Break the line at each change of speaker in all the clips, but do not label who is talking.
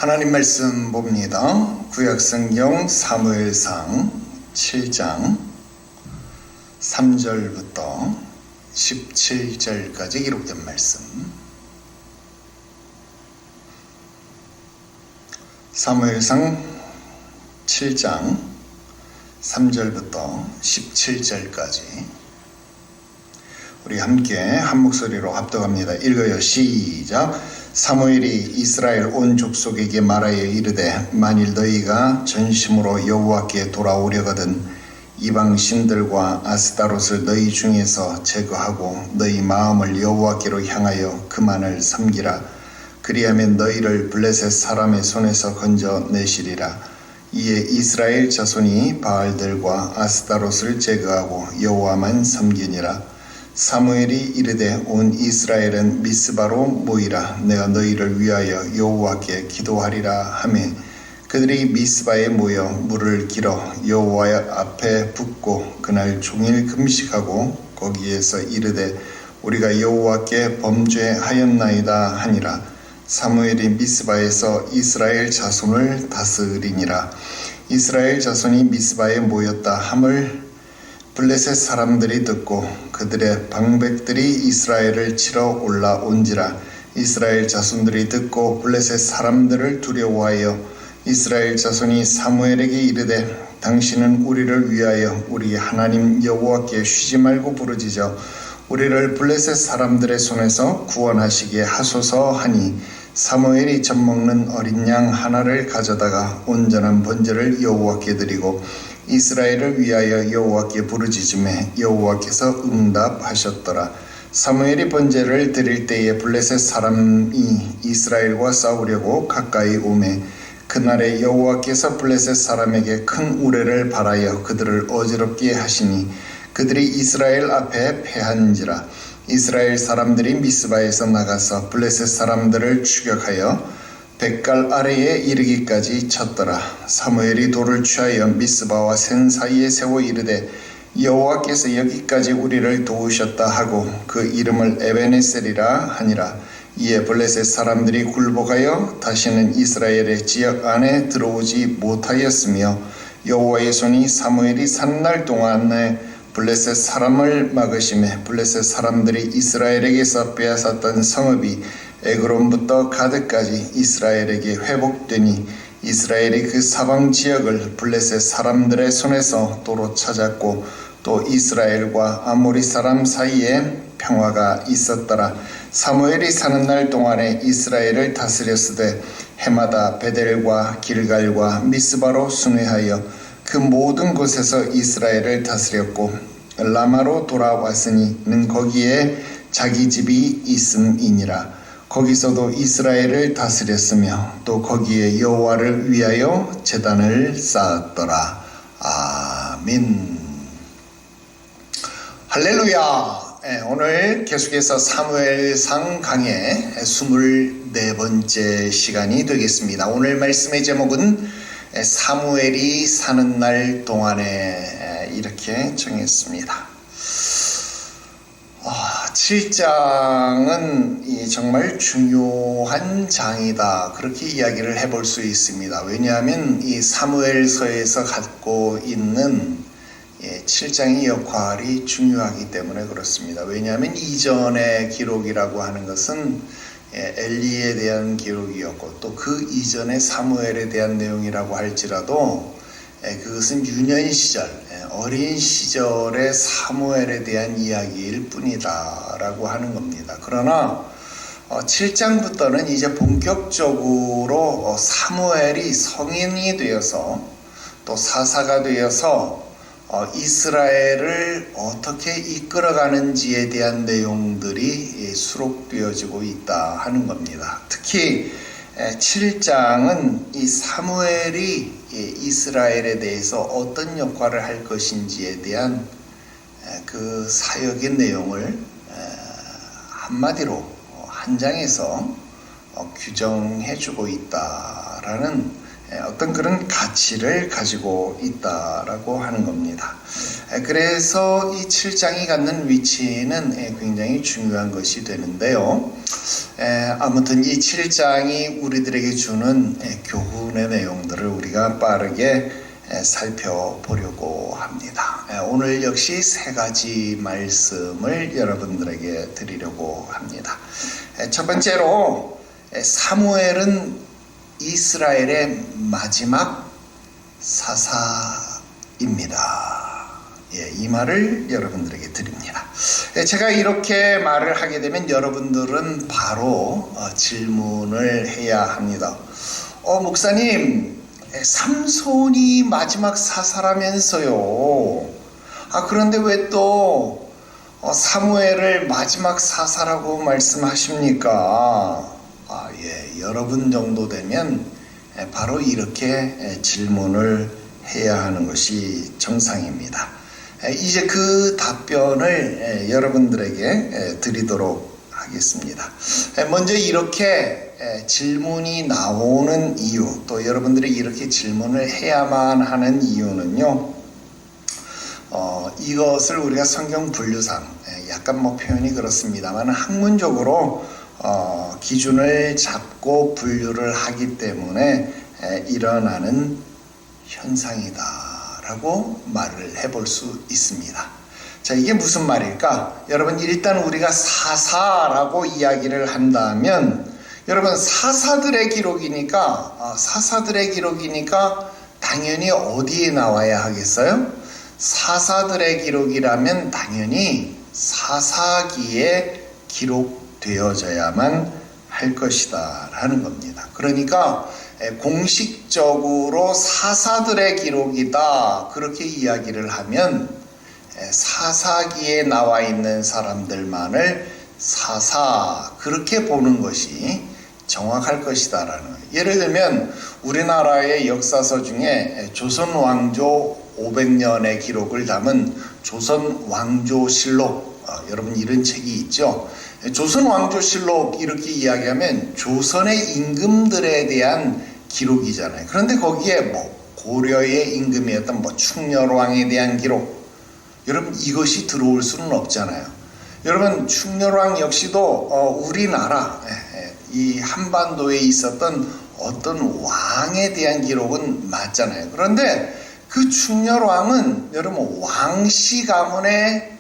하나님 말씀 봅니다. 구약성경 사무엘상 7장 3절부터 17절까지 기록된 말씀. 사무엘상 7장 3절부터 17절까지 우리 함께 한 목소리로 합독합니다. 읽어요. 시작. 사무엘이 이스라엘 온 족속에게 말하여 이르되 만일 너희가 전심으로 여호와께 돌아오려거든 이방 신들과 아스타롯을 너희 중에서 제거하고 너희 마음을 여호와께로 향하여 그만을 섬기라. 그리하면 너희를 블레셋 사람의 손에서 건져내시리라. 이에 이스라엘 자손이 바알들과 아스타롯을 제거하고 여호와만 섬기니라. 사무엘이 이르되 온 이스라엘은 미스바로 모이라. 내가 너희를 위하여 여호와께 기도하리라 하매 그들이 미스바에 모여 물을 길어 여호와 앞에 붓고 그날 종일 금식하고 거기에서 이르되 우리가 여호와께 범죄하였나이다 하니라. 사무엘이 미스바에서 이스라엘 자손을 다스리니라. 이스라엘 자손이 미스바에 모였다 함을 블레셋 사람들이 듣고 그들의 방백들이 이스라엘을 치러 올라온지라. 이스라엘 자손들이 듣고 블레셋 사람들을 두려워하여 이스라엘 자손이 사무엘에게 이르되 당신은 우리를 위하여 우리 하나님 여호와께 쉬지 말고 부르짖어 우리를 블레셋 사람들의 손에서 구원하시게 하소서 하니 사무엘이 젖먹는 어린 양 하나를 가져다가 온전한 번제를 여호와께 드리고 이스라엘을 위하여 여호와께 부르짖음에 여호와께서 응답하셨더라. 사무엘이 번제를 드릴 때에 블레셋 사람이 이스라엘과 싸우려고 가까이 오매 그날에 여호와께서 블레셋 사람에게 큰 우레를 발하여 그들을 어지럽게 하시니 그들이 이스라엘 앞에 패한지라. 이스라엘 사람들이 미스바에서 나가서 블레셋 사람들을 추격하여 백갈 아래에 이르기까지 쳤더라. 사무엘이 돌을 취하여 미스바와 센 사이에 세워 이르되 여호와께서 여기까지 우리를 도우셨다 하고 그 이름을 에베네셀이라 하니라. 이에 블레셋 사람들이 굴복하여 다시는 이스라엘의 지역 안에 들어오지 못하였으며 여호와의 손이 사무엘이 산 날 동안에 블레셋 사람을 막으심에 블레셋 사람들이 이스라엘에게서 빼앗았던 성읍이 에그론부터 가드까지 이스라엘에게 회복되니 이스라엘이 그 사방 지역을 블레셋 사람들의 손에서 도로 찾았고 또 이스라엘과 아모리 사람 사이에 평화가 있었더라. 사무엘이 사는 날 동안에 이스라엘을 다스렸으되 해마다 베델과 길갈과 미스바로 순회하여 그 모든 곳에서 이스라엘을 다스렸고 라마로 돌아왔으니 는 거기에 자기 집이 있음이니라. 거기서도 이스라엘을 다스렸으며 또 거기에 여호와를 위하여 제단을 쌓았더라. 아멘. 할렐루야. 오늘 계속해서 사무엘상 강의 24번째 시간이 되겠습니다. 오늘 말씀의 제목은 사무엘이 사는 날 동안에 이렇게 정했습니다. 7장은 정말 중요한 장이다. 그렇게 이야기를 해볼 수 있습니다. 왜냐하면 이 사무엘서에서 갖고 있는 7장의 역할이 중요하기 때문에 그렇습니다. 왜냐하면 이전의 기록이라고 하는 것은 엘리에 대한 기록이었고 또 그 이전의 사무엘에 대한 내용이라고 할지라도 그것은 유년 시절, 어린 시절의 사무엘에 대한 이야기일 뿐이다 라고 하는 겁니다. 그러나 7장부터는 이제 본격적으로 사무엘이 성인이 되어서 또 사사가 되어서 이스라엘을 어떻게 이끌어가는지에 대한 내용들이 수록되어지고 있다 하는 겁니다. 특히 7장은 이 사무엘이 이스라엘에 대해서 어떤 역할을 할 것인지에 대한 그 사역의 내용을 한마디로 한 장에서 규정해주고 있다라는 어떤 그런 가치를 가지고 있다라고 하는 겁니다. 그래서 이 7장이 갖는 위치는 굉장히 중요한 것이 되는데요. 아무튼 이 7장이 우리들에게 주는 교훈의 내용들을 우리가 빠르게 살펴보려고 합니다. 오늘 역시 세 가지 말씀을 여러분들에게 드리려고 합니다. 첫 번째로 사무엘은 이스라엘의 마지막 사사입니다. 이 말을 여러분들에게 드립니다. 제가 이렇게 말을 하게 되면 여러분들은 바로 질문을 해야 합니다. 목사님, 삼손이 마지막 사사라면서요. 그런데 왜 또 사무엘을 마지막 사사라고 말씀하십니까? 여러분 정도 되면 바로 이렇게 질문을 해야 하는 것이 정상입니다. 이제 그 답변을 여러분들에게 드리도록 하겠습니다. 먼저 이렇게 질문이 나오는 이유, 또 여러분들이 이렇게 질문을 해야만 하는 이유는요, 이것을 우리가 성경 분류상 약간 표현이 그렇습니다만 학문적으로 기준을 잡고 분류를 하기 때문에 일어나는 현상이다라고 말을 해볼 수 있습니다. 자, 이게 무슨 말일까? 여러분, 일단 우리가 사사라고 이야기를 한다면, 여러분, 사사들의 기록이니까 당연히 어디에 나와야 하겠어요? 사사들의 기록이라면 당연히 사사기에 기록되어져야만 할 것이다 라는 겁니다. 그러니까 공식적으로 사사들의 기록이다 그렇게 이야기를 하면 사사기에 나와 있는 사람들만을 사사 그렇게 보는 것이 정확할 것이다 라는 거예요. 예를 들면 우리나라의 역사서 중에 조선 왕조 500년의 기록을 담은 조선 왕조실록, 여러분 이런 책이 있죠. 조선 왕조실록 이렇게 이야기하면 조선의 임금들에 대한 기록이잖아요. 그런데 거기에 고려의 임금이었던 충렬왕에 대한 기록, 여러분 이것이 들어올 수는 없잖아요. 여러분 충렬왕 역시도 우리나라 이 한반도에 있었던 어떤 왕에 대한 기록은 맞잖아요. 그런데 그 충렬왕은 여러분 왕씨 가문의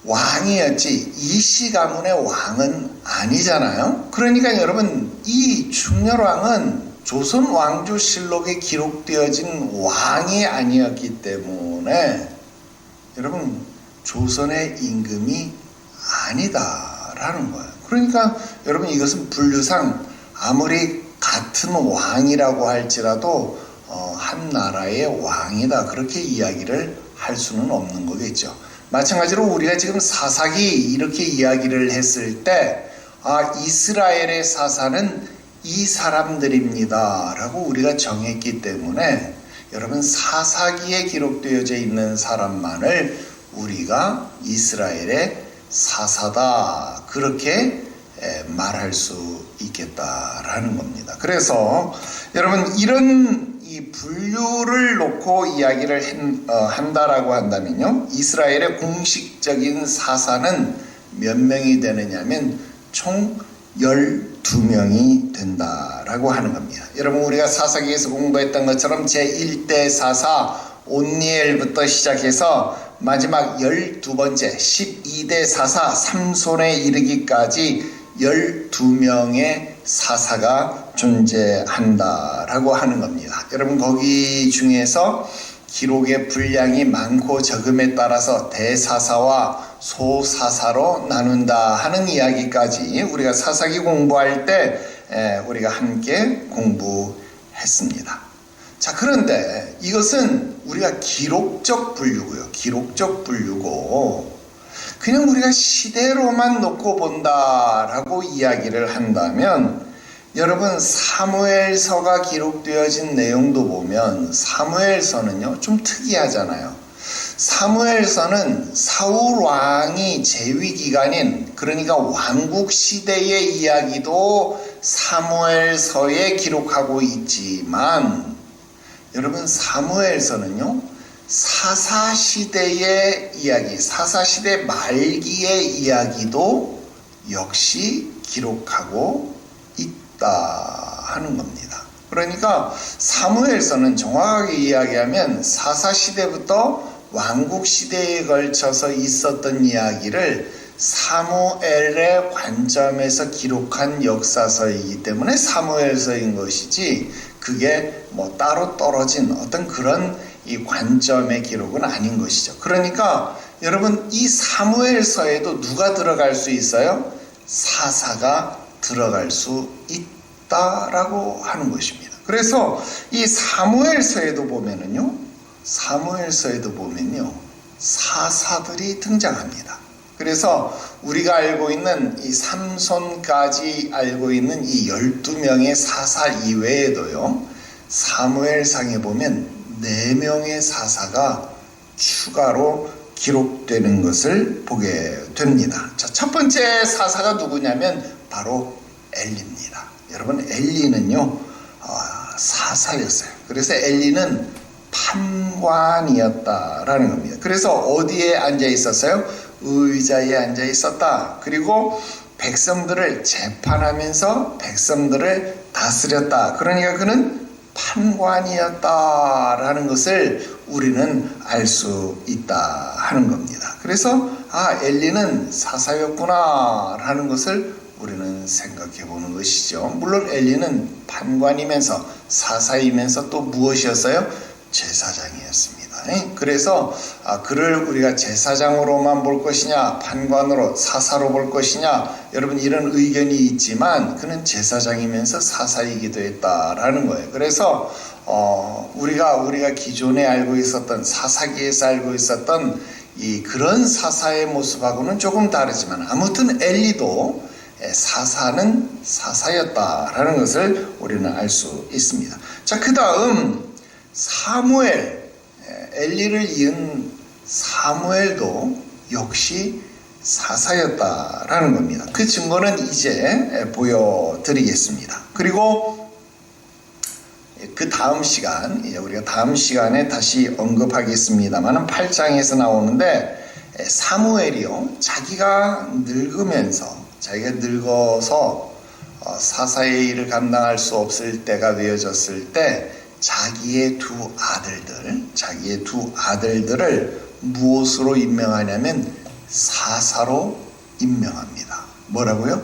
왕이었지 이씨 가문의 왕은 아니잖아요. 그러니까 여러분 이 충렬왕은 조선 왕조실록에 기록되어진 왕이 아니었기 때문에 여러분 조선의 임금이 아니다라는 거예요. 그러니까 여러분 이것은 분류상 아무리 같은 왕이라고 할지라도 한 나라의 왕이다 그렇게 이야기를 할 수는 없는 거겠죠. 마찬가지로 우리가 지금 사사기 이렇게 이야기를 했을 때 이스라엘의 사사는 이 사람들입니다 라고 우리가 정했기 때문에 여러분 사사기에 기록되어져 있는 사람만을 우리가 이스라엘의 사사다 그렇게 말할 수 있겠다라는 겁니다. 그래서 여러분 이런 이 분류를 놓고 이야기를 한다라고 한다면요, 이스라엘의 공식적인 사사는 몇 명이 되느냐면 총 12명이 된다라고 하는 겁니다. 여러분 우리가 사사기에서 공부했던 것처럼 제1대 사사 온니엘부터 시작해서 마지막 12번째 12대 사사 삼손에 이르기까지 12명의 사사가 존재한다라고 하는 겁니다. 여러분 거기 중에서 기록의 분량이 많고 적음에 따라서 대사사와 소사사로 나눈다 하는 이야기까지 우리가 사사기 공부할 때 우리가 함께 공부했습니다. 자, 그런데 이것은 우리가 기록적 분류고요. 기록적 분류고 그냥 우리가 시대로만 놓고 본다라고 이야기를 한다면 여러분 사무엘서가 기록되어진 내용도 보면 사무엘서는요 좀 특이하잖아요. 사무엘서는 사울 왕이 재위 기간인 그러니까 왕국 시대의 이야기도 사무엘서에 기록하고 있지만 여러분 사무엘서는요 사사시대의 이야기, 사사시대 말기의 이야기도 역시 기록하고 있다 하는 겁니다. 그러니까 사무엘서는 정확하게 이야기하면 사사시대부터 왕국시대에 걸쳐서 있었던 이야기를 사무엘의 관점에서 기록한 역사서이기 때문에 사무엘서인 것이지, 그게 뭐 따로 떨어진 어떤 그런 이 관점의 기록은 아닌 것이죠. 그러니까 여러분, 이 사무엘서에도 누가 들어갈 수 있어요? 사사가 들어갈 수 있다라고 하는 것입니다. 그래서 이 사무엘서에도 보면요, 사사들이 등장합니다. 그래서 우리가 알고 있는 이 삼손까지 알고 있는 이 12명의 사사 이외에도요, 사무엘상에 보면 4명의 사사가 추가로 기록되는 것을 보게 됩니다. 자, 첫 번째 사사가 누구냐면 바로 엘리입니다. 여러분, 엘리는요 사사였어요. 그래서 엘리는 판관이었다라는 겁니다. 그래서 어디에 앉아 있었어요? 의자에 앉아 있었다. 그리고 백성들을 재판하면서 백성들을 다스렸다. 그러니까 그는 판관이었다라는 것을 우리는 알 수 있다 하는 겁니다. 그래서 엘리는 사사였구나 라는 것을 우리는 생각해 보는 것이죠. 물론 엘리는 판관이면서 사사이면서 또 무엇이었어요? 제사장이었습니다. 그래서 그를 우리가 제사장으로만 볼 것이냐, 판관으로, 사사로 볼 것이냐, 여러분 이런 의견이 있지만 그는 제사장이면서 사사이기도 했다라는 거예요. 그래서 우리가 기존에 알고 있었던 사사기에서 알고 있었던 이 그런 사사의 모습하고는 조금 다르지만 아무튼 엘리도 사사는 사사였다라는 것을 우리는 알 수 있습니다. 자, 그 다음 사무엘, 엘리를 이은 사무엘도 역시 사사였다라는 겁니다. 그 증거는 이제 보여드리겠습니다. 그리고 그 다음 시간, 우리가 다음 시간에 다시 언급하겠습니다만 8장에서 나오는데, 사무엘이요, 자기가 늙어서 사사의 일을 감당할 수 없을 때가 되어졌을 때 자기의 두 아들들을 무엇으로 임명하냐면 사사로 임명합니다. 뭐라고요?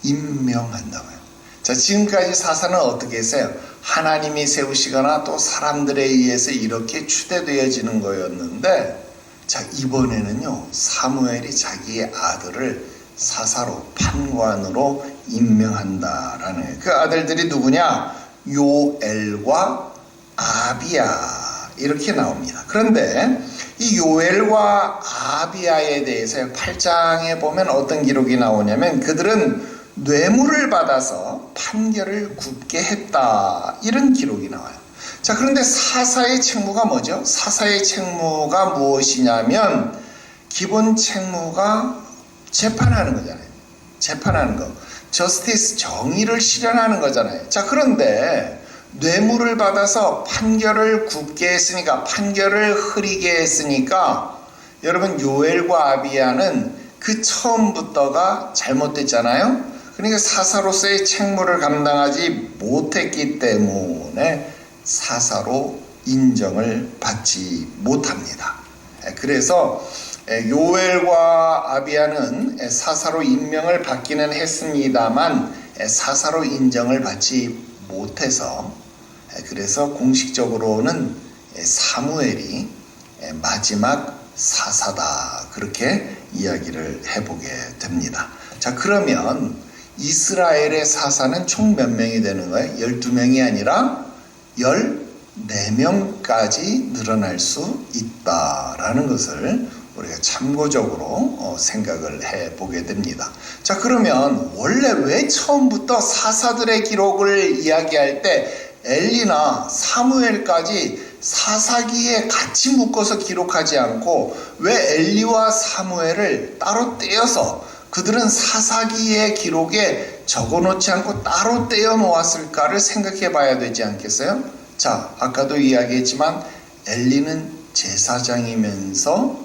임명한다고요. 자, 지금까지 사사는 어떻게 했어요? 하나님이 세우시거나 또 사람들에 의해서 이렇게 추대되어지는 거였는데, 자, 이번에는요, 사무엘이 자기의 아들을 사사로, 판관으로 임명한다라는 거예요. 그 아들들이 누구냐? 요엘과 아비야, 이렇게 나옵니다. 그런데 이 요엘과 아비야에 대해서 8장에 보면 어떤 기록이 나오냐면, 그들은 뇌물을 받아서 판결을 굽게 했다, 이런 기록이 나와요. 자, 그런데 사사의 책무가 뭐죠? 사사의 책무가 무엇이냐면, 기본 책무가 재판하는 거잖아요. 재판하는 거. 저스티스, 정의를 실현하는 거잖아요. 자, 그런데 뇌물을 받아서 판결을 굽게 했으니까, 판결을 흐리게 했으니까, 여러분, 요엘과 아비야는 그 처음부터가 잘못됐잖아요. 그러니까 사사로서의 책무를 감당하지 못했기 때문에 사사로 인정을 받지 못합니다. 그래서 요엘과 아비야는 사사로 임명을 받기는 했습니다만 사사로 인정을 받지 못해서, 그래서 공식적으로는 사무엘이 마지막 사사다, 그렇게 이야기를 해보게 됩니다. 자, 그러면 이스라엘의 사사는 총 몇 명이 되는 거예요? 12명이 아니라 14명까지 늘어날 수 있다라는 것을 우리가 참고적으로 생각을 해보게 됩니다. 자, 그러면 원래 왜 처음부터 사사들의 기록을 이야기할 때 엘리나 사무엘까지 사사기에 같이 묶어서 기록하지 않고 왜 엘리와 사무엘을 따로 떼어서 그들은 사사기의 기록에 적어놓지 않고 따로 떼어 놓았을까를 생각해 봐야 되지 않겠어요? 자, 아까도 이야기했지만 엘리는 제사장이면서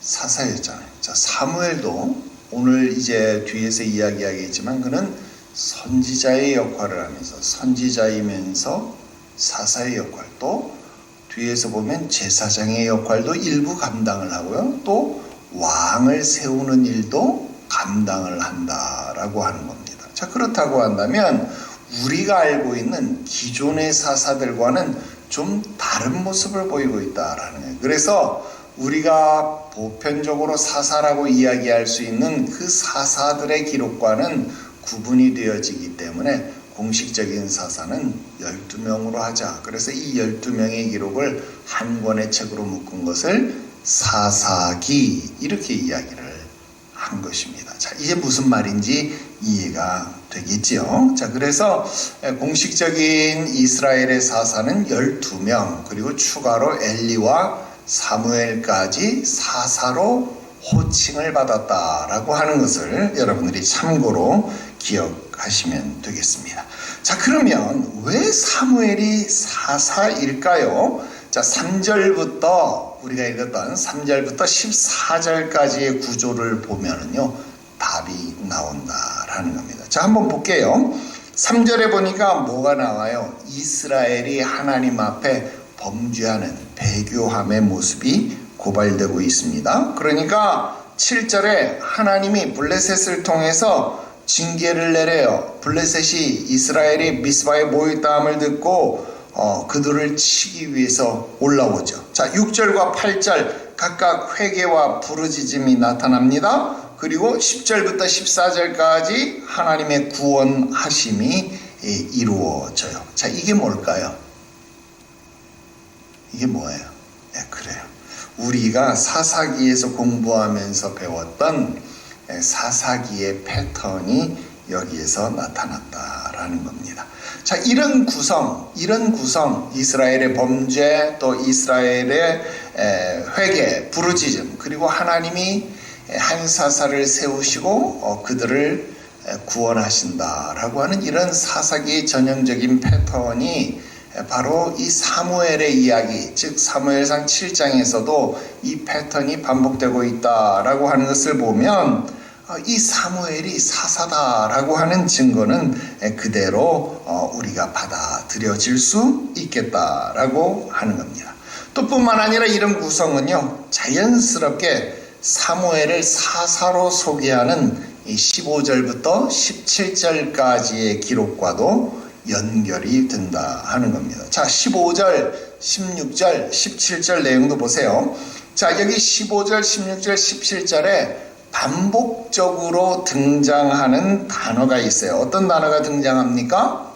사사였잖아요. 자, 사무엘도 오늘 이제 뒤에서 이야기하겠지만 그는 선지자의 역할을 하면서 선지자이면서 사사의 역할, 또 뒤에서 보면 제사장의 역할도 일부 감당을 하고요. 또 왕을 세우는 일도 감당을 한다라고 하는 겁니다. 자, 그렇다고 한다면 우리가 알고 있는 기존의 사사들과는 좀 다른 모습을 보이고 있다라는 거예요. 그래서 우리가 보편적으로 사사라고 이야기할 수 있는 그 사사들의 기록과는 구분이 되어지기 때문에 공식적인 사사는 12명으로 하자. 그래서 이 12명의 기록을 한 권의 책으로 묶은 것을 사사기 이렇게 이야기를 한 것입니다. 자, 이게 무슨 말인지 이해가 되겠지요. 자, 그래서 공식적인 이스라엘의 사사는 12명, 그리고 추가로 엘리와 사무엘까지 사사로 호칭을 받았다라고 하는 것을 여러분들이 참고로 기억하시면 되겠습니다. 자, 그러면 왜 사무엘이 사사일까요? 자, 3절부터 우리가 읽었던 3절부터 14절까지의 구조를 보면은요, 답이 나온다라는 겁니다. 자, 한번 볼게요. 3절에 보니까 뭐가 나와요? 이스라엘이 하나님 앞에 범죄하는 배교함의 모습이 고발되고 있습니다. 그러니까 7절에 하나님이 블레셋을 통해서 징계를 내려요. 블레셋이 이스라엘이 미스바에 모였다함을 듣고 그들을 치기 위해서 올라오죠. 자, 6절과 8절 각각 회개와 부르짖음이 나타납니다. 그리고 10절부터 14절까지 하나님의 구원하심이 이루어져요. 자, 이게 뭘까요? 이게 뭐예요? 네, 그래요. 우리가 사사기에서 공부하면서 배웠던 사사기의 패턴이 여기에서 나타났다라는 겁니다. 자, 이런 구성, 이스라엘의 범죄, 또 이스라엘의 회개, 부르짖음, 그리고 하나님이 한 사사를 세우시고 그들을 구원하신다라고 하는 이런 사사기의 전형적인 패턴이 바로 이 사무엘의 이야기, 즉 사무엘상 7장에서도 이 패턴이 반복되고 있다라고 하는 것을 보면 이 사무엘이 사사다라고 하는 증거는 그대로 우리가 받아들여질 수 있겠다라고 하는 겁니다. 또 뿐만 아니라 이런 구성은요, 자연스럽게 사무엘을 사사로 소개하는 이 15절부터 17절까지의 기록과도 연결이 된다 하는 겁니다. 자, 15절, 16절, 17절 내용도 보세요. 자, 여기 15절, 16절, 17절에 반복적으로 등장하는 단어가 있어요. 어떤 단어가 등장합니까?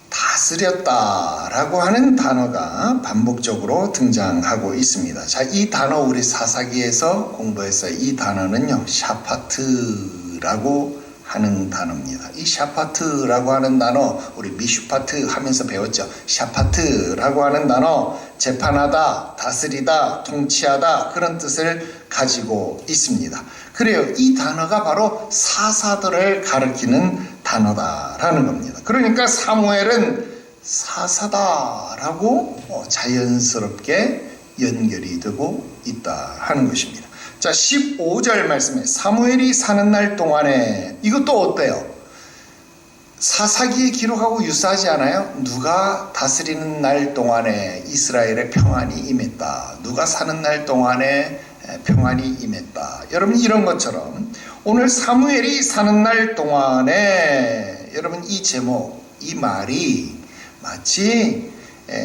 다스렸다라고 하는 단어가 반복적으로 등장하고 있습니다. 자, 이 단어 우리 사사기에서 공부했어요. 이 단어는요, 샤파트라고 하는 단어입니다. 이 샤파트라고 하는 단어 우리 미슈파트 하면서 배웠죠. 샤파트라고 하는 단어 재판하다, 다스리다, 통치하다 그런 뜻을 가지고 있습니다. 그래요. 이 단어가 바로 사사들을 가리키는 단어다라는 겁니다. 그러니까 사무엘은 사사다라고 자연스럽게 연결이 되고 있다 하는 것입니다. 자, 15절 말씀에 사무엘이 사는 날 동안에, 이것도 어때요? 사사기의 기록하고 유사하지 않아요? 누가 다스리는 날 동안에 이스라엘의 평안이 임했다. 누가 사는 날 동안에 평안이 임했다. 여러분, 이런 것처럼 오늘 사무엘이 사는 날 동안에, 여러분, 이 제목, 이 말이 마치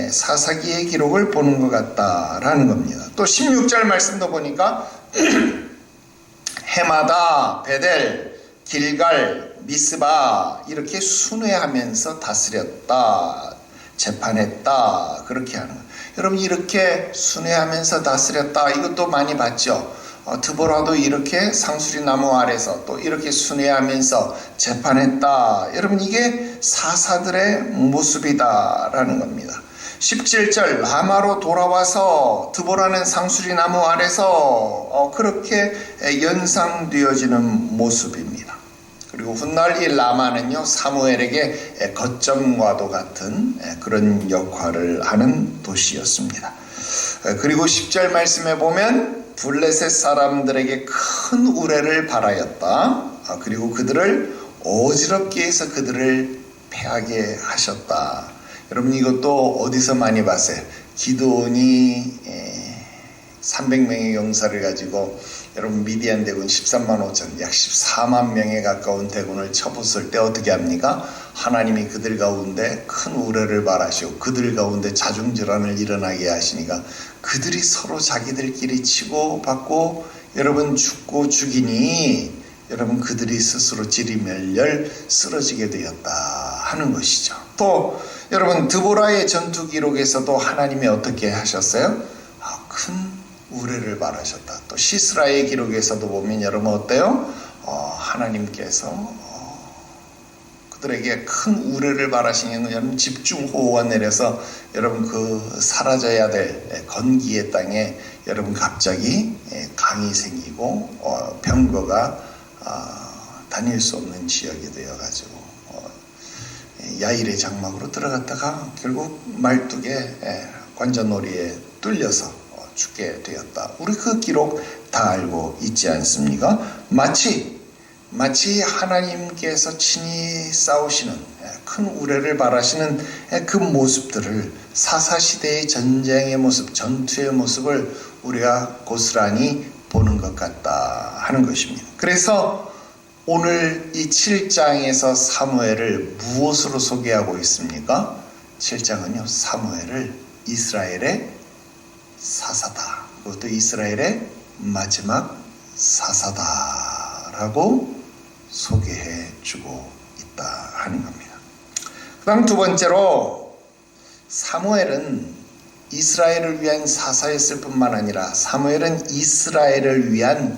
사사기의 기록을 보는 것 같다라는 겁니다. 또 16절 말씀도 보니까 해마다, 베델, 길갈, 미스바 이렇게 순회하면서 다스렸다, 재판했다 그렇게 하는 거예요. 여러분, 이렇게 순회하면서 다스렸다, 이것도 많이 봤죠. 드보라도 이렇게 상수리 나무 아래서 또 이렇게 순회하면서 재판했다. 여러분, 이게 사사들의 모습이다라는 겁니다. 17절 라마로 돌아와서 드보라는 상수리 나무 아래서 그렇게 연상되어지는 모습입니다. 그리고 훗날 이 라마는요 사무엘에게 거점과도 같은 그런 역할을 하는 도시였습니다. 그리고 10절 말씀에 보면 블레셋 사람들에게 큰 우레를 바라였다. 그리고 그들을 어지럽게 해서 그들을 패하게 하셨다. 여러분 이것도 어디서 많이 봤어요? 기드온이 300명의 용사를 가지고 여러분 미디안 대군 13만 5천 약 14만 명에 가까운 대군을 쳐부술 때 어떻게 합니까? 하나님이 그들 가운데 큰 우레를 바라시고 그들 가운데 자중질환을 일어나게 하시니까 그들이 서로 자기들끼리 치고 받고 여러분 죽고 죽이니 여러분 그들이 스스로 지리멸렬 쓰러지게 되었다 하는 것이죠. 또 여러분 드보라의 전투 기록에서도 하나님이 어떻게 하셨어요? 큰 우레를 바라셨다. 또 시스라의 기록에서도 보면 여러분 어때요? 하나님께서 그들에게 큰 우레를 바라시는 여러분 집중호우가 내려서 여러분 그 사라져야 될 건기의 땅에 여러분 갑자기 강이 생기고 병거가 다닐 수 없는 지역이 되어가지고 야일의 장막으로 들어갔다가 결국 말뚝에 관자놀이에 뚫려서 죽게 되었다. 우리 그 기록 다 알고 있지 않습니까? 마치 하나님께서 친히 싸우시는 큰 우레를 바라시는 그 모습들을 사사시대의 전쟁의 모습, 전투의 모습을 우리가 고스란히 보는 것 같다 하는 것입니다. 그래서 오늘 이 7장에서 사무엘을 무엇으로 소개하고 있습니까? 7장은요 사무엘을 이스라엘의 사사다. 그것도 이스라엘의 마지막 사사다라고 소개해 주고 있다 하는 겁니다. 그 다음 두 번째로 사무엘은 이스라엘을 위한 사사였을 뿐만 아니라 사무엘은 이스라엘을 위한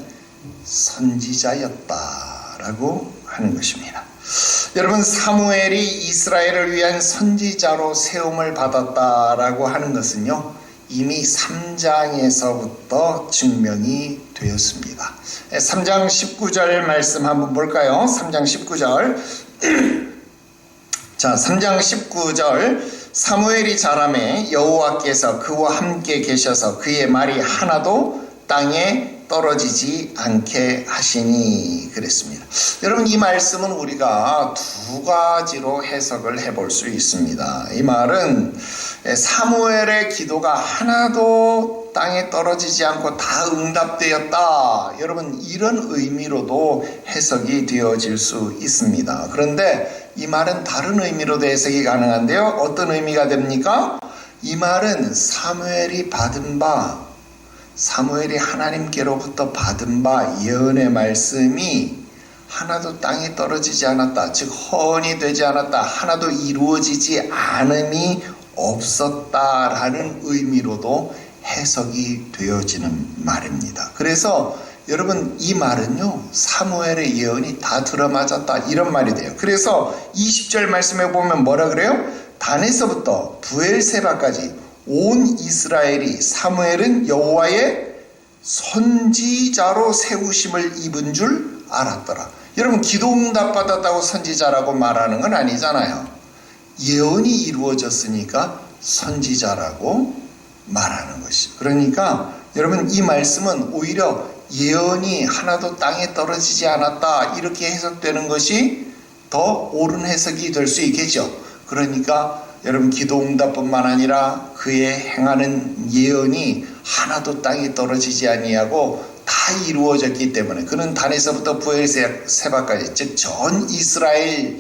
선지자였다라고 하는 것입니다. 여러분 사무엘이 이스라엘을 위한 선지자로 세움을 받았다라고 하는 것은요 이미 3장에서부터 증명이 되었습니다. 3장 19절 말씀 한번 볼까요? 3장 19절 자 3장 19절 사무엘이 자라매 여호와께서 그와 함께 계셔서 그의 말이 하나도 땅에 떨어지지 않게 하시니 그랬습니다. 여러분 이 말씀은 우리가 두 가지로 해석을 해볼 수 있습니다. 이 말은 사무엘의 기도가 하나도 땅에 떨어지지 않고 다 응답되었다. 여러분 이런 의미로도 해석이 되어질 수 있습니다. 그런데 이 말은 다른 의미로도 해석이 가능한데요. 어떤 의미가 됩니까? 이 말은 사무엘이 하나님께로부터 받은 바 예언의 말씀이 하나도 땅에 떨어지지 않았다. 즉 헌이 되지 않았다. 하나도 이루어지지 않음이 없었다라는 의미로도 해석이 되어지는 말입니다. 그래서 여러분 이 말은요 사무엘의 예언이 다 들어맞았다 이런 말이 돼요. 그래서 20절 말씀에 보면 뭐라 그래요? 단에서부터 부엘세바까지 온 이스라엘이 사무엘은 여호와의 선지자로 세우심을 입은 줄 알았더라. 여러분 기도 응답 받았다고 선지자라고 말하는 건 아니잖아요. 예언이 이루어졌으니까 선지자라고 말하는 것이. 그러니까 여러분 이 말씀은 오히려 예언이 하나도 땅에 떨어지지 않았다 이렇게 해석되는 것이 더 옳은 해석이 될 수 있겠죠. 그러니까 여러분 기도 응답뿐만 아니라 그의 행하는 예언이 하나도 땅에 떨어지지 아니하고 다 이루어졌기 때문에 그는 단에서부터 부엘세바까지 즉 전 이스라엘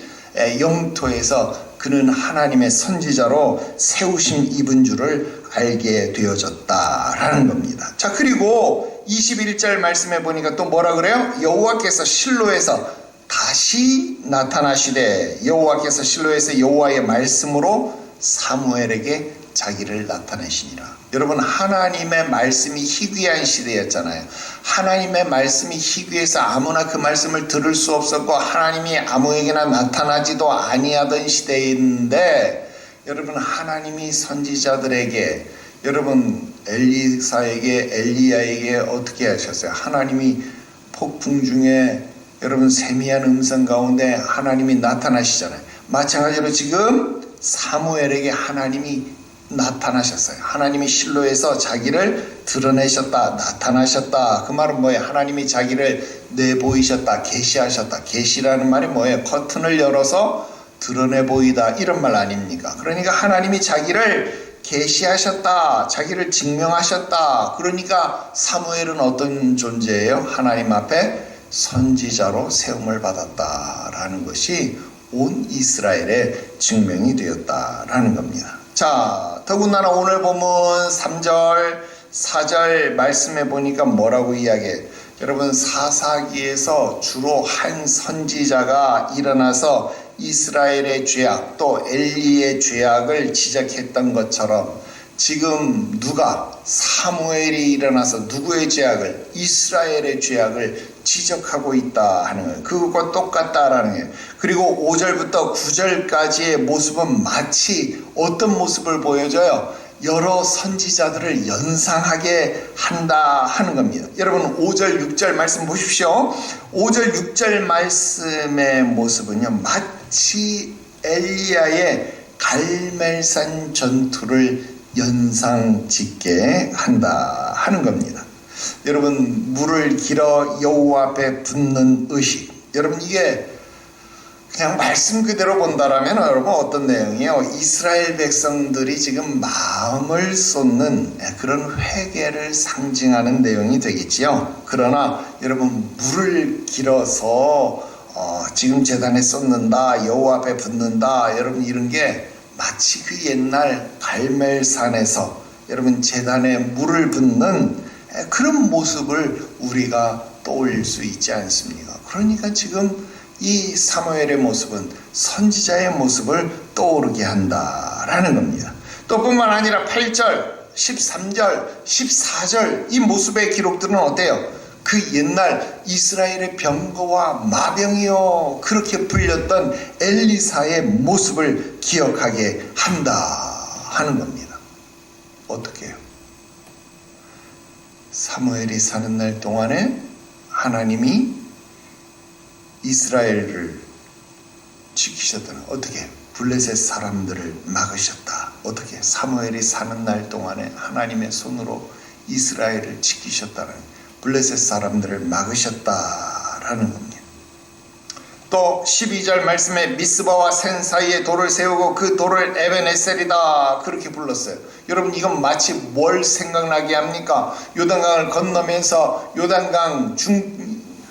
영토에서 그는 하나님의 선지자로 세우심 입은 줄을 알게 되어졌다라는 겁니다. 자 그리고 21절 말씀해 보니까 또 뭐라 그래요? 여호와께서 실로에서 다시 나타나시되 여호와께서 실로에서 여호와의 말씀으로 사무엘에게 자기를 나타내시니라. 여러분 하나님의 말씀이 희귀한 시대였잖아요. 하나님의 말씀이 희귀해서 아무나 그 말씀을 들을 수 없었고 하나님이 아무에게나 나타나지도 아니하던 시대인데 여러분 하나님이 선지자들에게 여러분 엘리사에게 엘리야에게 어떻게 하셨어요? 하나님이 폭풍 중에 여러분 세미한 음성 가운데 하나님이 나타나시잖아요. 마찬가지로 지금 사무엘에게 하나님이 나타나셨어요. 하나님이 실로에서 자기를 드러내셨다, 나타나셨다. 그 말은 뭐예요? 하나님이 자기를 내보이셨다, 계시하셨다. 계시라는 말이 뭐예요? 커튼을 열어서 드러내 보이다, 이런 말 아닙니까? 그러니까 하나님이 자기를 계시하셨다, 자기를 증명하셨다. 그러니까 사무엘은 어떤 존재예요? 하나님 앞에 선지자로 세움을 받았다라는 것이 온 이스라엘의 증명이 되었다라는 겁니다. 자, 더군다나 오늘 보면 3절, 4절 말씀해 보니까 뭐라고 이야기해요? 여러분, 사사기에서 주로 한 선지자가 일어나서 이스라엘의 죄악, 또 엘리의 죄악을 지적했던 것처럼 지금 누가, 사무엘이 일어나서 누구의 죄악을, 이스라엘의 죄악을 지적하고 있다 하는 거예요. 그것과 똑같다라는 거예요. 그리고 5절부터 9절까지의 모습은 마치 어떤 모습을 보여줘요? 여러 선지자들을 연상하게 한다 하는 겁니다. 여러분 5절 6절 말씀 보십시오. 5절 6절 말씀의 모습은요, 마치 엘리야의 갈멜산 전투를 연상짓게 한다 하는 겁니다. 여러분, 물을 길어 여호와 앞에 붓는 의식, 여러분 이게 그냥 말씀 그대로 본다라면 여러분 어떤 내용이에요? 이스라엘 백성들이 지금 마음을 쏟는 그런 회개를 상징하는 내용이 되겠지요. 그러나 여러분, 물을 길어서 지금 제단에 쏟는다, 여호와 앞에 붓는다, 여러분 이런 게 마치 그 옛날 갈멜산에서 여러분 제단에 물을 붓는 그런 모습을 우리가 떠올릴 수 있지 않습니까? 그러니까 지금 이 사무엘의 모습은 선지자의 모습을 떠오르게 한다라는 겁니다. 또 뿐만 아니라 8절, 13절, 14절 이 모습의 기록들은 어때요? 그 옛날 이스라엘의 병거와 마병이요 그렇게 불렸던 엘리사의 모습을 기억하게 한다 하는 겁니다. 어떻게 해요? 사무엘이 사는 날 동안에 하나님이 이스라엘을 지키셨다는, 어떻게 블레셋 사람들을 막으셨다. 어떻게 사무엘이 사는 날 동안에 하나님의 손으로 이스라엘을 지키셨다는, 블레셋 사람들을 막으셨다라는 겁니다. 또 12절 말씀에 미스바와 센 사이에 돌을 세우고 그 돌을 에벤에셀이다 그렇게 불렀어요. 여러분 이건 마치 뭘 생각나게 합니까? 요단강을 건너면서 요단강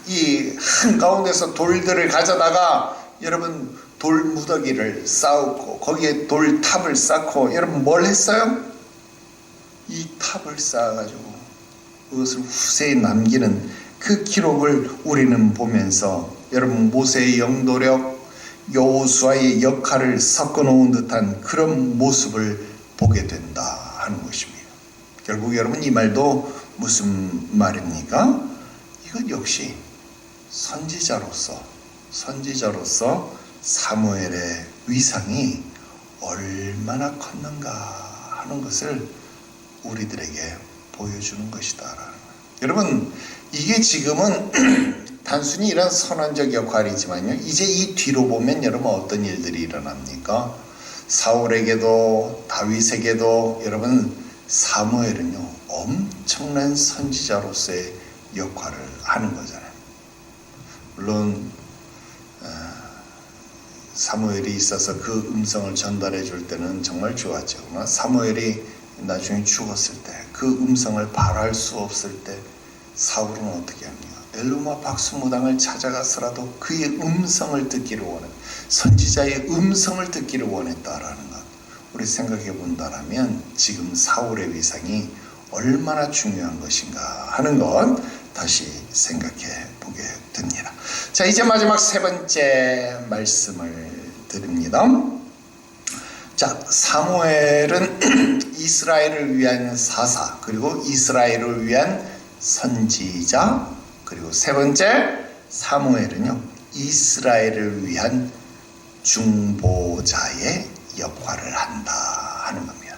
이 한가운데서 돌들을 가져다가 여러분 돌 무더기를 쌓고 거기에 돌탑을 쌓고 여러분 뭘 했어요? 이 탑을 쌓아가지고 그것을 후세에 남기는 그 기록을 우리는 보면서 여러분 모세의 영도력, 여호수아의 역할을 섞어놓은 듯한 그런 모습을 보게 된다 하는 것입니다. 결국 여러분 이 말도 무슨 말입니까? 이것 역시 선지자로서 사무엘의 위상이 얼마나 컸는가 하는 것을 우리들에게 보여주는 것이다라는 거예요. 여러분 이게 지금은 단순히 이런 선언적 역할이지만요, 이제 이 뒤로 보면 여러분 어떤 일들이 일어납니까? 사울에게도 다윗에게도 여러분 사무엘은요 엄청난 선지자로서의 역할을 하는 거잖아요. 물론 사무엘이 있어서 그 음성을 전달해 줄 때는 정말 좋았죠. 그러나 사무엘이 나중에 죽었을 때 그 음성을 발할 수 없을 때 사울은 어떻게 합니까? 엘루마 박수무당을 찾아가서라도 그의 음성을 듣기를 원했다. 선지자의 음성을 듣기를 원했다라는 것. 우리 생각해 본다면 지금 사울의 위상이 얼마나 중요한 것인가 하는 것 다시 생각해 보게 됩니다. 자, 이제 마지막 세 번째 말씀을 드립니다. 자, 사무엘은 이스라엘을 위한 사사, 그리고 이스라엘을 위한 선지자, 그리고 세 번째 사무엘은요 이스라엘을 위한 중보자의 역할을 한다 하는 겁니다.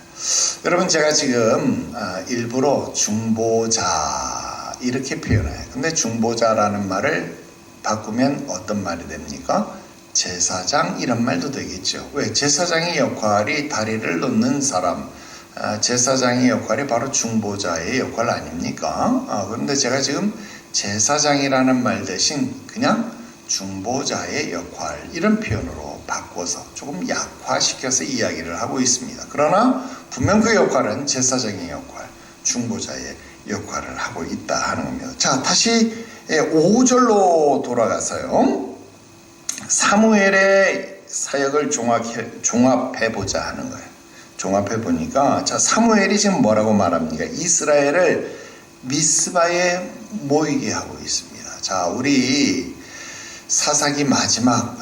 여러분 제가 지금 일부러 중보자 이렇게 표현해요. 근데 중보자라는 말을 바꾸면 어떤 말이 됩니까? 제사장 이런 말도 되겠죠. 왜? 제사장의 역할이 다리를 놓는 사람, 제사장의 역할이 바로 중보자의 역할 아닙니까? 그런데 제가 지금 제사장이라는 말 대신 그냥 중보자의 역할 이런 표현으로 바꿔서 조금 약화시켜서 이야기를 하고 있습니다. 그러나 분명 그 역할은 제사장의 역할, 중보자의 역할을 하고 있다 하는 겁니다. 자, 다시 5절로 돌아가서요. 사무엘의 사역을 종합해보자 하는 거예요. 종합해보니까, 자, 사무엘이 지금 뭐라고 말합니까? 이스라엘을 미스바에 모이게 하고 있습니다. 자, 우리 사사기 마지막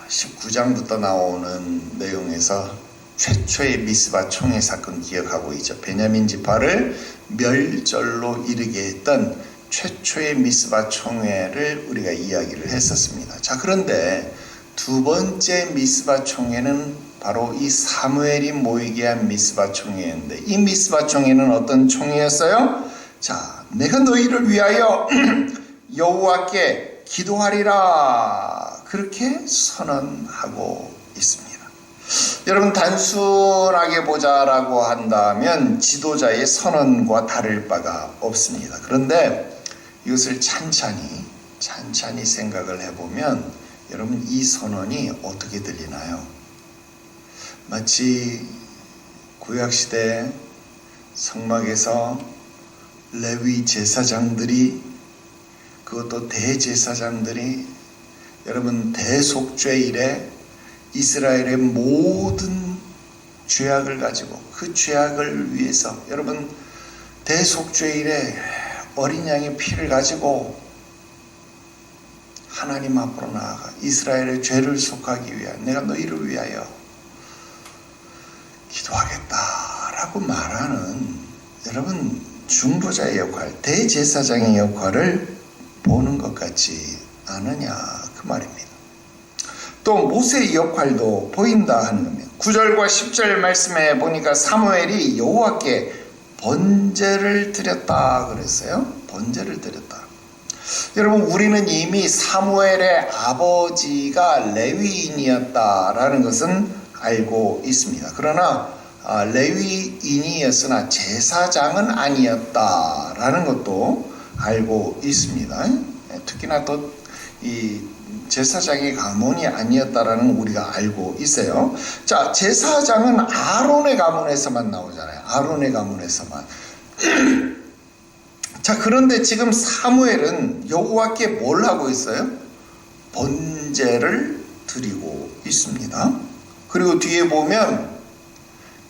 19장부터 나오는 내용에서 최초의 미스바 총회 사건 기억하고 있죠. 베냐민 지파를 멸절로 이르게 했던 최초의 미스바 총회를 우리가 이야기를 했었습니다. 자, 그런데 두 번째 미스바 총회는 바로 이 사무엘이 모이게 한 미스바 총회였는데, 이 미스바 총회는 어떤 총회였어요? 자, 내가 너희를 위하여 여호와께 기도하리라, 그렇게 선언하고 있습니다. 여러분, 단순하게 보자라고 한다면 지도자의 선언과 다를 바가 없습니다. 그런데 이것을 찬찬히 생각을 해보면 여러분, 이 선언이 어떻게 들리나요? 마치 구약시대 성막에서 레위 제사장들이, 그것도 대제사장들이 여러분 대속죄일에 이스라엘의 모든 죄악을 가지고 그 죄악을 위해서 여러분 대속죄일에 어린 양의 피를 가지고 하나님 앞으로 나아가 이스라엘의 죄를 속하기 위하여 내가 너희를 위하여 기도하겠다라고 말하는 여러분 중보자의 역할, 대제사장의 역할을 보는 것 같지 않으냐 그 말입니다. 또 모세의 역할도 보인다 하는 겁니다. 9절과 10절 말씀에 보니까 사무엘이 여호와께 번제를 드렸다 그랬어요. 번제를 드렸다. 여러분, 우리는 이미 사무엘의 아버지가 레위인이었다라는 것은 알고 있습니다. 그러나 레위인이었으나 제사장은 아니었다라는 것도 알고 있습니다. 특히나 또 이 제사장의 가문이 아니었다라는 우리가 알고 있어요. 자, 제사장은 아론의 가문에서만 나오잖아요. 아론의 가문에서만. 자, 그런데 지금 사무엘은 여호와께 뭘 하고 있어요? 번제를 드리고 있습니다. 그리고 뒤에 보면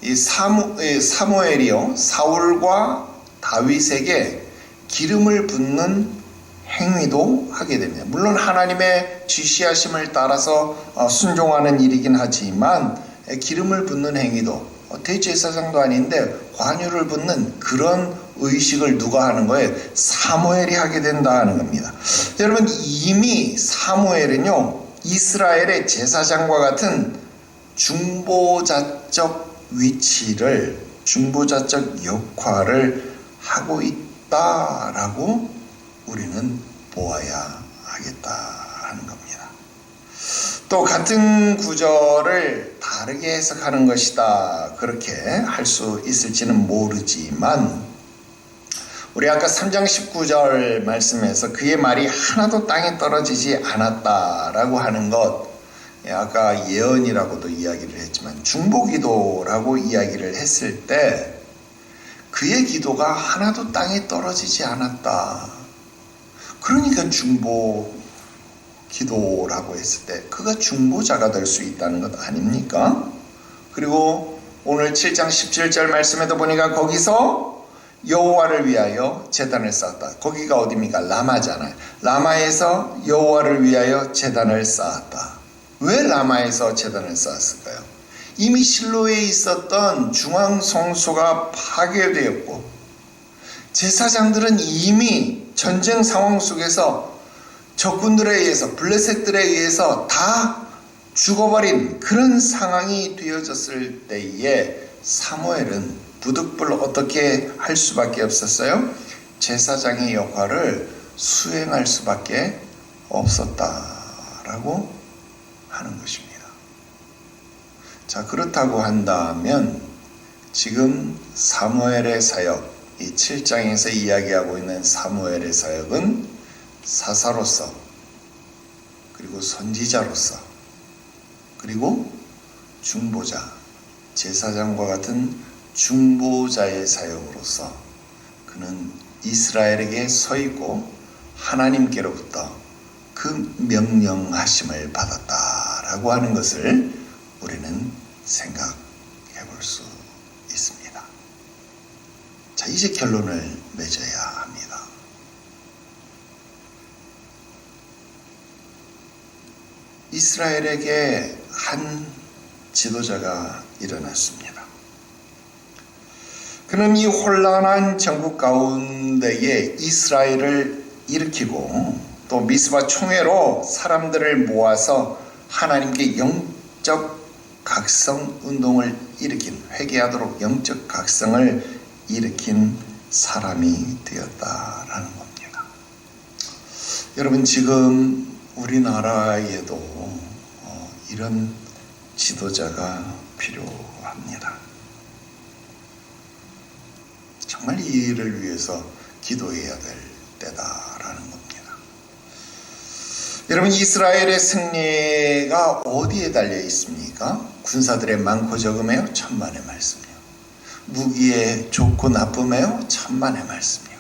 이 사무엘이요, 사울과 다윗에게 기름을 붓는 행위도 하게 됩니다. 물론 하나님의 지시하심을 따라서 순종하는 일이긴 하지만 기름을 붓는 행위도 대제사장도 아닌데 관유를 붓는 그런 의식을 누가 하는 거예요? 사무엘이 하게 된다 하는 겁니다. 여러분, 이미 사무엘은요 이스라엘의 제사장과 같은 중보자적 위치를, 중보자적 역할을 하고 있다라고 우리는 보아야 하겠다 하는 겁니다. 또 같은 구절을 다르게 해석하는 것이다, 그렇게 할 수 있을지는 모르지만 우리 아까 3장 19절 말씀에서 그의 말이 하나도 땅에 떨어지지 않았다라고 하는 것, 아까 예언이라고도 이야기를 했지만 중보기도라고 이야기를 했을 때 그의 기도가 하나도 땅에 떨어지지 않았다. 그러니까 중보기도라고 했을 때 그가 중보자가 될 수 있다는 것 아닙니까? 그리고 오늘 7장 17절 말씀에도 보니까 거기서 여호와를 위하여 제단을 쌓았다. 거기가 어디입니까? 라마잖아요. 라마에서 여호와를 위하여 제단을 쌓았다. 왜 라마에서 제단을 쌓았을까요? 이미 실로에 있었던 중앙성소가 파괴되었고 제사장들은 이미 전쟁 상황 속에서 적군들에 의해서, 블레셋들에 의해서 다 죽어버린 그런 상황이 되어졌을 때에 사무엘은 부득불 어떻게 할 수밖에 없었어요? 제사장의 역할을 수행할 수밖에 없었다라고 하는 것입니다. 자, 그렇다고 한다면 지금 사무엘의 사역, 이 7장에서 이야기하고 있는 사무엘의 사역은 사사로서, 그리고 선지자로서, 그리고 중보자, 제사장과 같은 중보자의 사역으로서 그는 이스라엘에게 서 있고 하나님께로부터 그 명령하심을 받았다라고 하는 것을 우리는 생각해 볼 수 있습니다. 자, 이제 결론을 맺어야 합니다. 이스라엘에게 한 지도자가 일어났습니다. 그는 이 혼란한 정국 가운데에 이스라엘을 일으키고 또 미스바 총회로 사람들을 모아서 하나님께 영적 각성 운동을 일으킨, 회개하도록 영적 각성을 일으킨 사람이 되었다라는 겁니다. 여러분, 지금 우리나라에도 이런 지도자가 필요합니다. 정말 이 일을 위해서 기도해야 될 때다라는 겁니다. 여러분, 이스라엘의 승리가 어디에 달려 있습니까? 군사들의 많고 적음에요? 천만의 말씀이요. 무기의 좋고 나쁨에요? 천만의 말씀이요.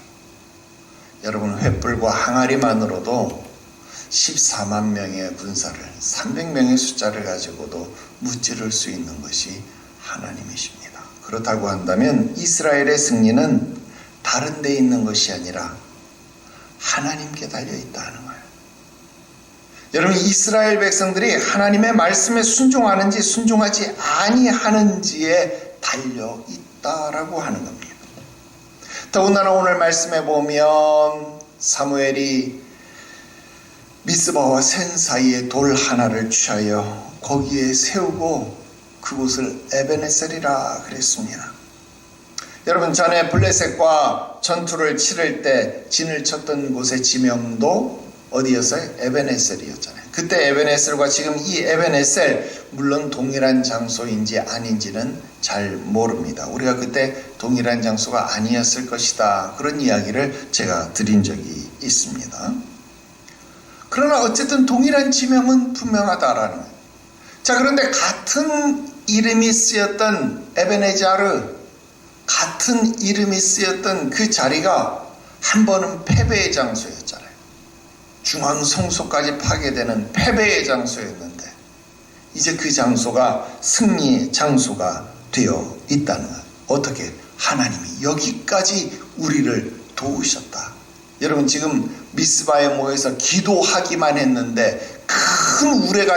여러분, 횃불과 항아리만으로도 14만 명의 군사를, 300명의 숫자를 가지고도 무찌를 수 있는 것이 하나님이십니다. 그렇다고 한다면 이스라엘의 승리는 다른 데 있는 것이 아니라 하나님께 달려 있다는 거예요. 여러분, 이스라엘 백성들이 하나님의 말씀에 순종하는지 순종하지 아니하는지에 달려 있다라고 하는 겁니다. 더군다나 오늘 말씀에 보면 사무엘이 미스바와 센 사이에 돌 하나를 취하여 거기에 세우고 그곳을 에베네셀이라 그랬습니다. 여러분, 전에 블레셋과 전투를 치를 때 진을 쳤던 곳의 지명도 어디였어요? 에베네셀이었잖아요. 그때 에베네셀과 지금 이 에베네셀, 물론 동일한 장소인지 아닌지는 잘 모릅니다. 우리가 그때 동일한 장소가 아니었을 것이다, 그런 이야기를 제가 드린 적이 있습니다. 그러나 어쨌든 동일한 지명은 분명하다라는 거예요. 자, 그런데 같은 이름이 쓰였던 에베네자르, 같은 이름이 쓰였던 그 자리가 한 번은 패배의 장소였잖아요. 중앙 성소까지 파괴되는 패배의 장소였는데 이제 그 장소가 승리의 장소가 되어 있다는 거예요. 어떻게? 하나님이 여기까지 우리를 도우셨다. 여러분, 지금 미스바에 모여서 기도하기만 했는데 큰 우레가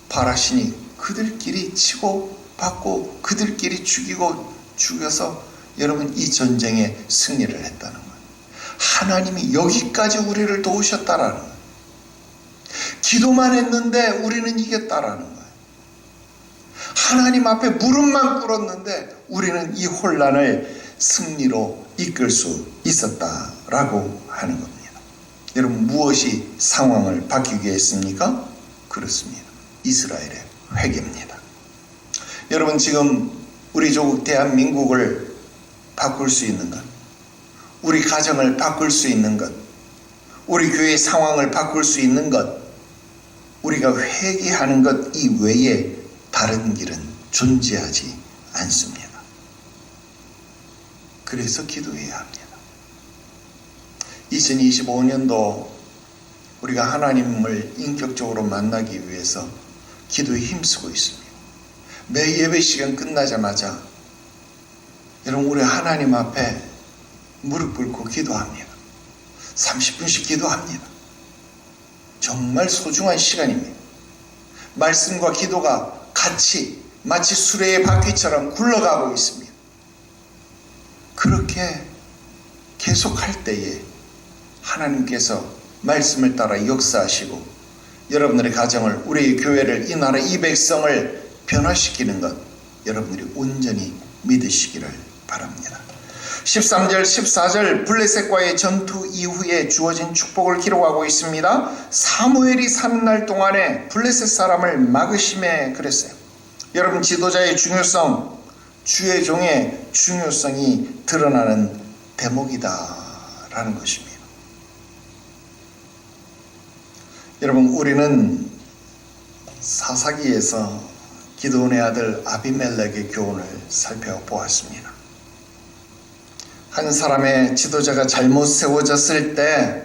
바라시니 그들끼리 치고 받고 그들끼리 죽이고 죽여서 여러분 이 전쟁에 승리를 했다는 거예요. 하나님이 여기까지 우리를 도우셨다라는 거예요. 기도만 했는데 우리는 이겼다라는 거예요. 하나님 앞에 무릎만 꿇었는데 우리는 이 혼란을 승리로 이끌 수 있었다라고 하는 겁니다. 여러분, 무엇이 상황을 바뀌게 했습니까? 그렇습니다. 이스라엘의 회개입니다. 여러분, 지금 우리 조국 대한민국을 바꿀 수 있는 것, 우리 가정을 바꿀 수 있는 것, 우리 교회 상황을 바꿀 수 있는 것, 우리가 회개하는 것 이외에 다른 길은 존재하지 않습니다. 그래서 기도해야 합니다. 2025년도 우리가 하나님을 인격적으로 만나기 위해서 기도에 힘쓰고 있습니다. 매 예배 시간 끝나자마자 여러분, 우리 하나님 앞에 무릎 꿇고 기도합니다. 30분씩 기도합니다. 정말 소중한 시간입니다. 말씀과 기도가 같이 마치 수레의 바퀴처럼 굴러가고 있습니다. 그렇게 계속할 때에 하나님께서 말씀을 따라 역사하시고 여러분들의 가정을, 우리의 교회를, 이 나라, 이 백성을 변화시키는 것 여러분들이 온전히 믿으시기를 바랍니다. 13절 14절 블레셋과의 전투 이후에 주어진 축복을 기록하고 있습니다. 사무엘이 사는 날 동안에 블레셋 사람을 막으심에 그랬어요. 여러분, 지도자의 중요성, 주의 종의 중요성이 드러나는 대목이다라는 것입니다. 여러분, 우리는 사사기에서 기드온의 아들 아비멜렉의 교훈을 살펴보았습니다. 한 사람의 지도자가 잘못 세워졌을 때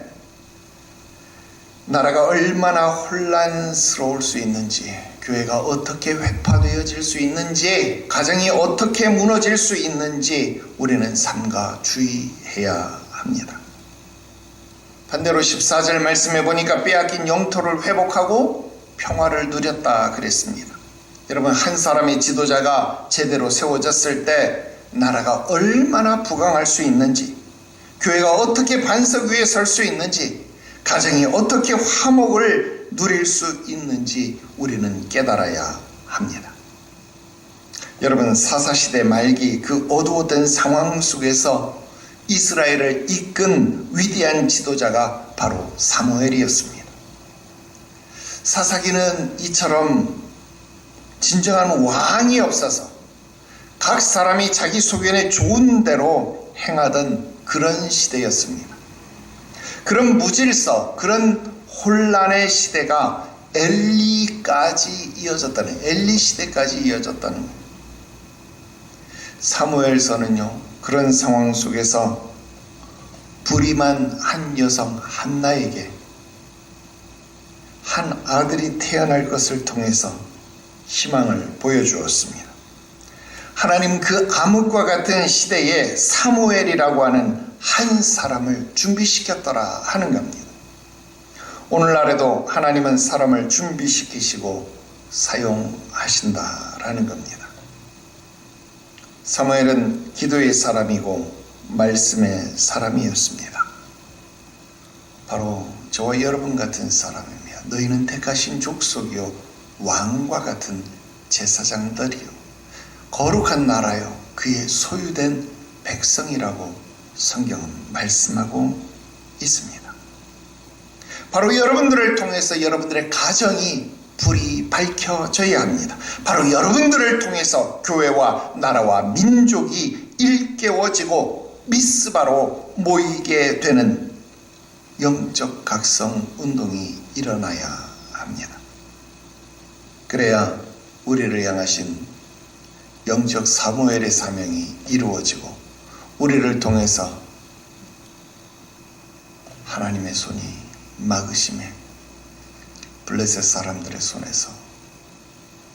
나라가 얼마나 혼란스러울 수 있는지, 교회가 어떻게 회파되어질 수 있는지, 가정이 어떻게 무너질 수 있는지 우리는 삼가 주의해야 합니다. 반대로 14절 말씀해 보니까 빼앗긴 영토를 회복하고 평화를 누렸다 그랬습니다. 여러분, 한 사람의 지도자가 제대로 세워졌을 때 나라가 얼마나 부강할 수 있는지, 교회가 어떻게 반석 위에 설 수 있는지, 가정이 어떻게 화목을 누릴 수 있는지 우리는 깨달아야 합니다. 여러분, 사사시대 말기 그 어두웠던 상황 속에서 이스라엘을 이끈 위대한 지도자가 바로 사무엘이었습니다. 사사기는 이처럼 진정한 왕이 없어서 각 사람이 자기 소견에 좋은 대로 행하던 그런 시대였습니다. 그런 무질서, 그런 혼란의 시대가 엘리 시대까지 이어졌다는 거예요. 사무엘서는요, 그런 상황 속에서 불임한 한 여성 한나에게 한 아들이 태어날 것을 통해서 희망을 보여주었습니다. 하나님 그 암흑과 같은 시대에 사무엘이라고 하는 한 사람을 준비시켰더라 하는 겁니다. 오늘날에도 하나님은 사람을 준비시키시고 사용하신다라는 겁니다. 사무엘은 기도의 사람이고 말씀의 사람이었습니다. 바로 저와 여러분 같은 사람이며 너희는 택하신 족속이요 왕과 같은 제사장들이요 거룩한 나라요 그의 소유된 백성이라고 성경은 말씀하고 있습니다. 바로 여러분들을 통해서 여러분들의 가정이 불이 밝혀져야 합니다. 바로 여러분들을 통해서 교회와 나라와 민족이 일깨워지고 미스바로 모이게 되는 영적 각성 운동이 일어나야 합니다. 그래야 우리를 향하신 영적 사무엘의 사명이 이루어지고 우리를 통해서 하나님의 손이 막으심에 블레셋 사람들의 손에서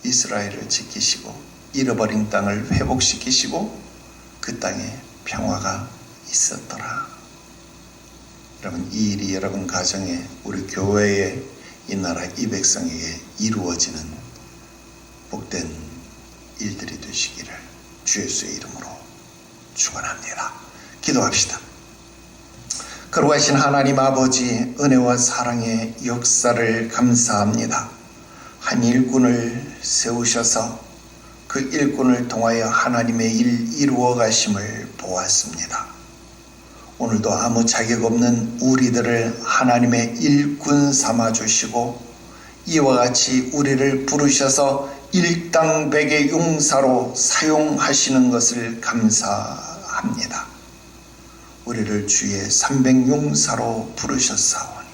이스라엘을 지키시고 잃어버린 땅을 회복시키시고 그 땅에 평화가 있었더라. 여러분, 이 일이 여러분 가정에, 우리 교회에, 이 나라 이 백성에게 이루어지는 복된 일들이 되시기를 주 예수의 이름으로 축원합니다. 기도합시다. 거룩하신 하나님 아버지, 은혜와 사랑의 역사를 감사합니다. 한 일꾼을 세우셔서 그 일꾼을 통하여 하나님의 일 이루어 가심을 보았습니다. 오늘도 아무 자격 없는 우리들을 하나님의 일꾼 삼아 주시고 이와 같이 우리를 부르셔서 일당백의 용사로 사용하시는 것을 감사합니다. 우리를 주의 300용사로 부르셨사오니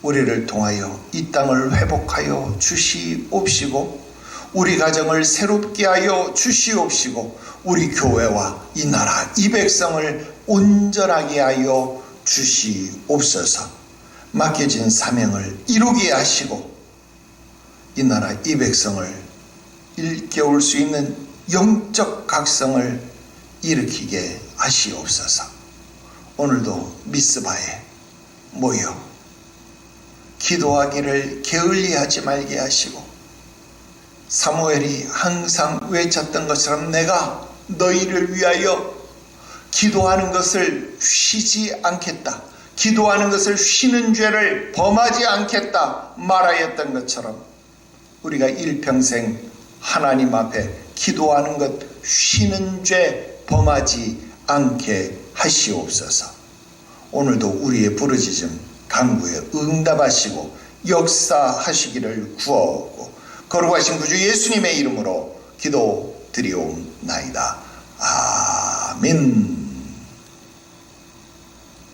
우리를 통하여 이 땅을 회복하여 주시옵시고 우리 가정을 새롭게 하여 주시옵시고 우리 교회와 이 나라 이 백성을 온전하게 하여 주시옵소서. 맡겨진 사명을 이루게 하시고 이 나라 이 백성을 일깨울 수 있는 영적 각성을 일으키게 하시옵소서. 오늘도 미스바에 모여 기도하기를 게을리하지 말게 하시고 사무엘이 항상 외쳤던 것처럼 내가 너희를 위하여 기도하는 것을 쉬지 않겠다, 기도하는 것을 쉬는 죄를 범하지 않겠다 말하였던 것처럼 우리가 일평생 하나님 앞에 기도하는 것 쉬는 죄 범하지 않게 하시옵소서. 오늘도 우리의 부르짖음 간구에 응답하시고 역사하시기를 구하옵고 거룩하신 구주 예수님의 이름으로 기도드리옵나이다. 아멘.